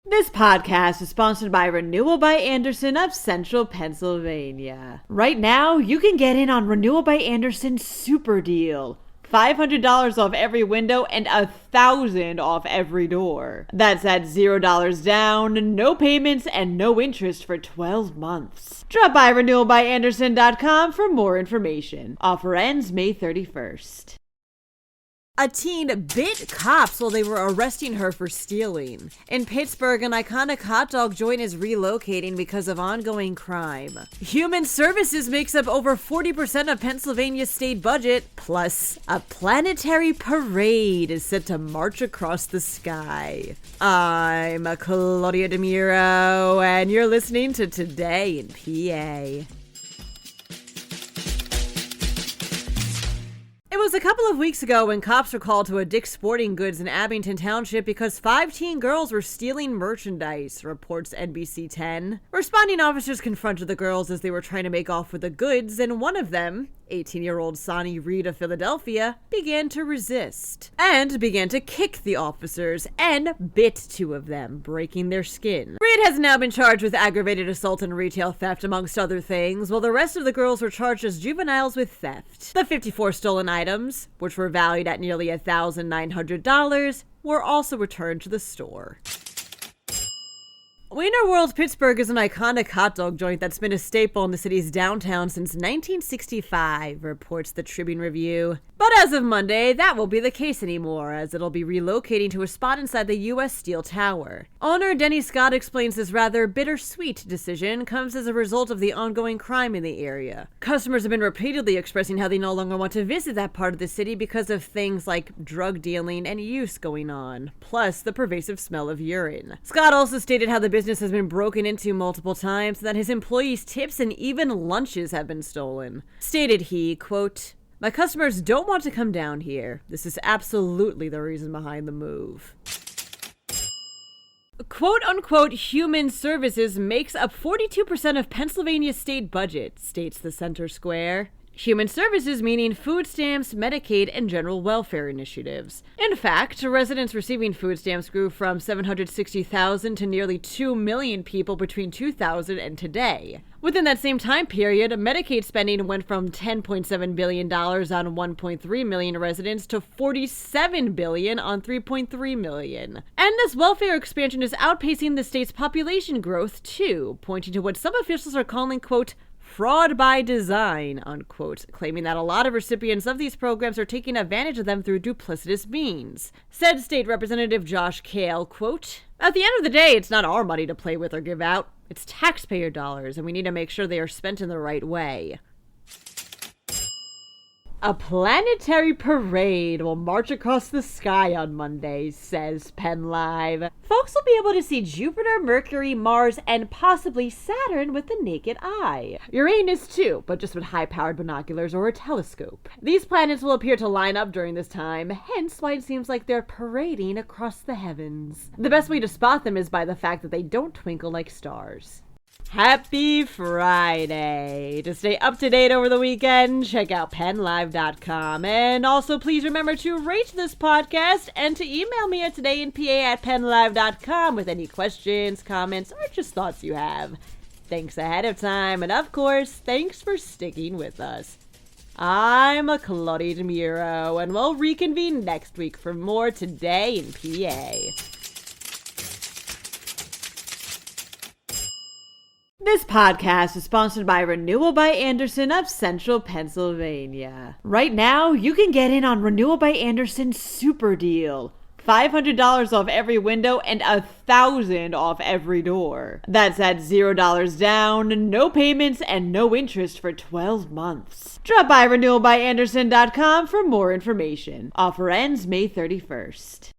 This podcast is sponsored by Renewal by Andersen of Central Pennsylvania. Right now, you can get in on Renewal by Andersen's super deal. $500 off every window and $1,000 off every door. That's at $0 down, no payments, and no interest for 12 months. Drop by renewalbyandersen.com for more information. Offer ends May 31st. A teen bit cops while they were arresting her for stealing. In Pittsburgh, an iconic hot dog joint is relocating because of ongoing crime. Human Services makes up over 40% of Pennsylvania's state budget, plus a planetary parade is set to march across the sky. I'm Claudia Dimuro, and you're listening to Today in PA. It was a couple of weeks ago when cops were called to a Dick's Sporting Goods in Abington Township because 5 teen girls were stealing merchandise, reports NBC 10. Responding officers confronted the girls as they were trying to make off with the goods, and one of them, 18-year-old Sonny Reed of Philadelphia, began to resist and began to kick the officers and bit 2 of them, breaking their skin. Reed has now been charged with aggravated assault and retail theft, amongst other things, while the rest of the girls were charged as juveniles with theft. The 54 stolen items, which were valued at nearly $1,900, were also returned to the store. Wiener World Pittsburgh is an iconic hot dog joint that's been a staple in the city's downtown since 1965, reports the Tribune Review. But as of Monday, that won't be the case anymore, as it'll be relocating to a spot inside the U.S. Steel Tower. Owner Denny Scott explains this rather bittersweet decision comes as a result of the ongoing crime in the area. Customers have been repeatedly expressing how they no longer want to visit that part of the city because of things like drug dealing and use going on, plus the pervasive smell of urine. Scott also stated how the business has been broken into multiple times and that his employees' tips and even lunches have been stolen. Stated he, quote, "My customers don't want to come down here. This is absolutely the reason behind the move." Quote-unquote Human Services makes up 42% of Pennsylvania's state budget, states the Center Square. Human Services meaning food stamps, Medicaid, and general welfare initiatives. In fact, residents receiving food stamps grew from 760,000 to nearly 2 million people between 2000 and today. Within that same time period, Medicaid spending went from $10.7 billion on 1.3 million residents to $47 billion on 3.3 million. And this welfare expansion is outpacing the state's population growth too, pointing to what some officials are calling, quote, fraud by design, unquote, claiming that a lot of recipients of these programs are taking advantage of them through duplicitous means. Said State Representative Josh Kale, quote, "At the end of the day, it's not our money to play with or give out. It's taxpayer dollars, and we need to make sure they are spent in the right way." A planetary parade will march across the sky on Monday, says PennLive. Folks will be able to see Jupiter, Mercury, Mars, and possibly Saturn with the naked eye. Uranus too, but just with high-powered binoculars or a telescope. These planets will appear to line up during this time, hence why it seems like they're parading across the heavens. The best way to spot them is by the fact that they don't twinkle like stars. Happy Friday! To stay up to date over the weekend, check out PennLive.com. And also please remember to rate this podcast and to email me at todayinpa@PennLive.com with any questions, comments, or just thoughts you have. Thanks ahead of time, and of course, thanks for sticking with us. I'm Claudia Dimuro, and we'll reconvene next week for more Today in PA. This podcast is sponsored by Renewal by Andersen of Central Pennsylvania. Right now, you can get in on Renewal by Andersen's super deal. $500 off every window and $1,000 off every door. That's at $0 down, no payments, and no interest for 12 months. Drop by renewalbyandersen.com for more information. Offer ends May 31st.